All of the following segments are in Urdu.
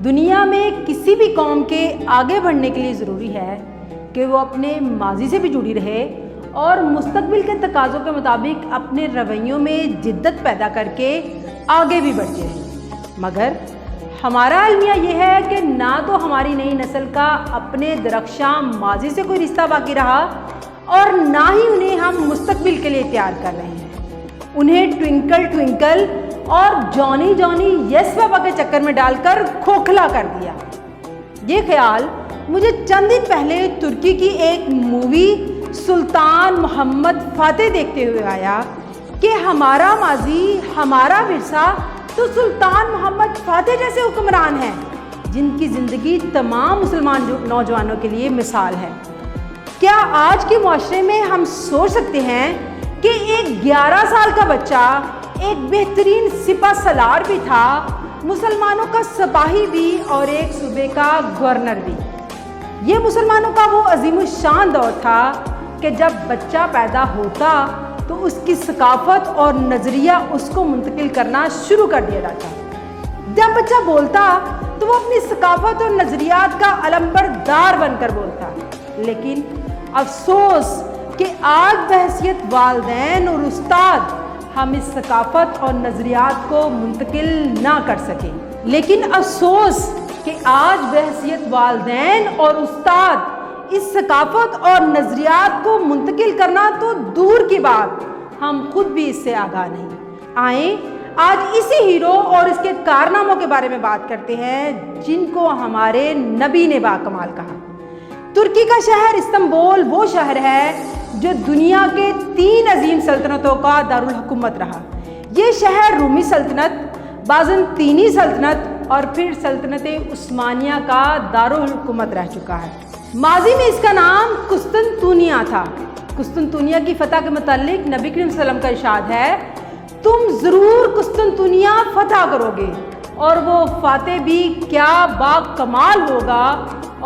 دنیا میں کسی بھی قوم کے آگے بڑھنے کے لیے ضروری ہے کہ وہ اپنے ماضی سے بھی جڑی رہے اور مستقبل کے تقاضوں کے مطابق اپنے رویوں میں جدت پیدا کر کے آگے بھی بڑھتے رہے۔ مگر ہمارا المیہ یہ ہے کہ نہ تو ہماری نئی نسل کا اپنے درخشاں ماضی سے کوئی رشتہ باقی رہا اور نہ ہی انہیں ہم مستقبل کے لیے تیار کر رہے ہیں۔ انہیں ٹوئنکل ٹوئنکل اور جونی جونی یس بابا کے چکر میں ڈال کر کھوکھلا کر دیا۔ یہ خیال مجھے چند دن پہلے ترکی کی ایک مووی سلطان محمد فاتح دیکھتے ہوئے آیا کہ ہمارا ماضی، ہمارا ورثہ تو سلطان محمد فاتح جیسے حکمران ہیں جن کی زندگی تمام مسلمان نوجوانوں کے لیے مثال ہے۔ کیا آج کے معاشرے میں ہم سوچ سکتے ہیں کہ ایک 11 سال کا بچہ ایک بہترین سپہ سالار بھی تھا، مسلمانوں کا سپاہی بھی اور ایک صوبے کا گورنر بھی۔ یہ مسلمانوں کا وہ عظیم الشان دور تھا کہ جب بچہ پیدا ہوتا تو اس کی ثقافت اور نظریہ اس کو منتقل کرنا شروع کر دیا جاتا۔ جب بچہ بولتا تو وہ اپنی ثقافت اور نظریات کا علمبردار بن کر بولتا۔ لیکن افسوس کہ آج بحیثیت والدین اور استاد ہم اس ثقافت اور نظریات کو منتقل نہ کر سکے۔ لیکن افسوس کہ آج بحیثیت والدین اور استاد اس ثقافت اور نظریات کو منتقل کرنا تو دور کی بات، ہم خود بھی اس سے آگاہ نہیں۔ آئیں آج اسی ہیرو اور اس کے کارناموں کے بارے میں بات کرتے ہیں جن کو ہمارے نبی نے باکمال کہا۔ ترکی کا شہر استنبول وہ شہر ہے جو دنیا کے 3 عظیم سلطنتوں کا دارالحکومت رہا۔ یہ شہر رومی سلطنت، بازنطینی سلطنت اور پھر سلطنت عثمانیہ کا دارالحکومت رہ چکا ہے۔ ماضی میں اس کا نام قسطنطنیہ تھا۔ قسطنطنیہ کی فتح کے متعلق نبی کریم صلی اللہ علیہ وسلم کا ارشاد ہے، تم ضرور قسطنطنیہ فتح کرو گے اور وہ فاتح بھی کیا با کمال ہوگا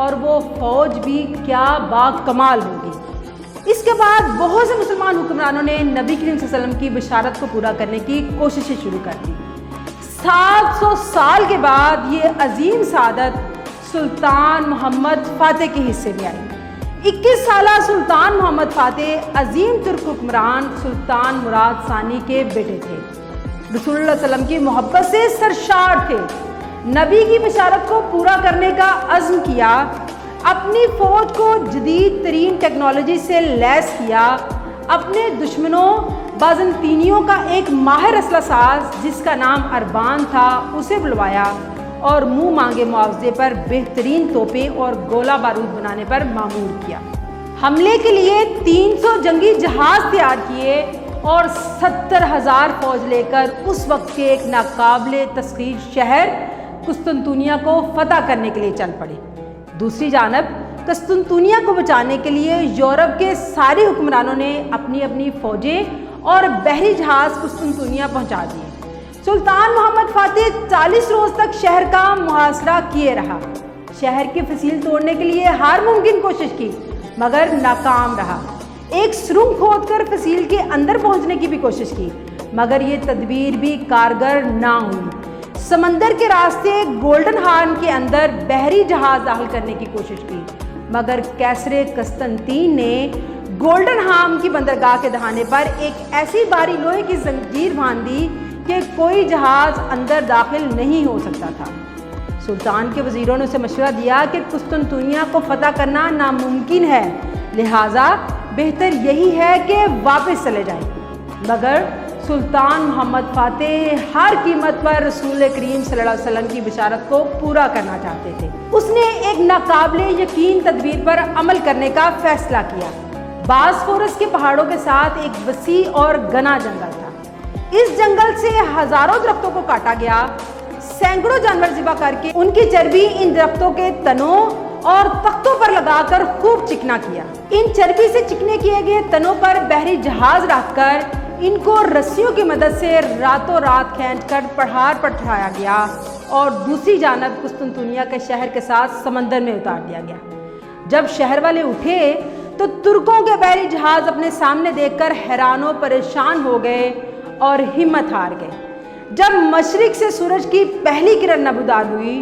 اور وہ فوج بھی کیا با کمال ہوگی۔ اس کے بعد بہت سے مسلمان حکمرانوں نے نبی کریم صلی اللہ علیہ وسلم کی بشارت کو پورا کرنے کی کوششیں شروع کر دی۔ 700 سال کے بعد یہ عظیم سعادت سلطان محمد فاتح کے حصے میں آئی۔ 21 سالہ سلطان محمد فاتح عظیم ترک حکمران سلطان مراد ثانی کے بیٹے تھے۔ رسول اللہ صلی اللہ علیہ وسلم کی محبت سے سرشار تھے۔ نبی کی بشارت کو پورا کرنے کا عزم کیا، اپنی فوج کو جدید ترین ٹیکنالوجی سے لیس کیا، اپنے دشمنوں بازنطینیوں کا ایک ماہر اسلحہ ساز جس کا نام اربان تھا اسے بلوایا اور منہ مانگے معاوضے پر بہترین توپیں اور گولہ بارود بنانے پر مامور کیا۔ حملے کے لیے 300 جنگی جہاز تیار کیے اور 70,000 فوج لے کر اس وقت کے ایک ناقابل تسخیر شہر قسطنطنیہ کو فتح کرنے کے لیے چل پڑے۔ دوسری جانب قسطنطنیہ کو بچانے کے لیے یورپ کے سارے حکمرانوں نے اپنی اپنی فوجیں اور بحری جہاز قسطنطنیہ پہنچا دیے۔ سلطان محمد فاتح 40 روز تک شہر کا محاصرہ کیے رہا۔ شہر کی فصیل توڑنے کے لیے ہر ممکن کوشش کی مگر ناکام رہا۔ ایک سرنگ کھود کر فصیل کے اندر پہنچنے کی بھی کوشش کی مگر یہ تدبیر بھی کارگر نہ ہوئی۔ سمندر کے راستے گولڈن ہارن کے اندر بحری جہاز داخل کرنے کی کوشش کی مگر کیسر قسطنطین نے گولڈن ہارن کی بندرگاہ کے دہانے پر ایک ایسی بھاری لوہے کی زنجیر باندھ دی کہ کوئی جہاز اندر داخل نہیں ہو سکتا تھا۔ سلطان کے وزیروں نے اسے مشورہ دیا کہ قسطنطنیہ کو فتح کرنا ناممکن ہے، لہٰذا بہتر یہی ہے کہ واپس چلے جائیں۔ مگر سلطان محمد فاتح ہر قیمت پر رسول کریم صلی اللہ علیہ وسلم کی بشارت کو پورا کرنا چاہتے تھے۔ اس نے ایک ناقابل یقین تدبیر پر عمل کرنے کا فیصلہ کیا۔ باسفورس کے پہاڑوں کے ساتھ ایک وسیع اور گھنا جنگل تھا۔ اس جنگل سے ہزاروں درختوں کو کاٹا گیا، سینکڑوں جانور ذبح کر کے ان کی چربی ان درختوں کے تنوں اور تختوں پر لگا کر خوب چکنا کیا۔ ان چربی سے چکنے کیے گئے تنوں پر بحری جہاز رکھ کر ان کو رسیوں کی مدد سے راتوں رات کھینچ کر پہاڑ پر چڑھایا گیا اور دوسری جانب قسطنطنیہ کے شہر کے ساتھ سمندر میں اتار دیا گیا۔ جب شہر والے اٹھے تو ترکوں کے بحری جہاز اپنے سامنے دیکھ کر حیران و پریشان ہو گئے اور ہمت ہار گئے۔ جب مشرق سے سورج کی پہلی کرن نمودار ہوئی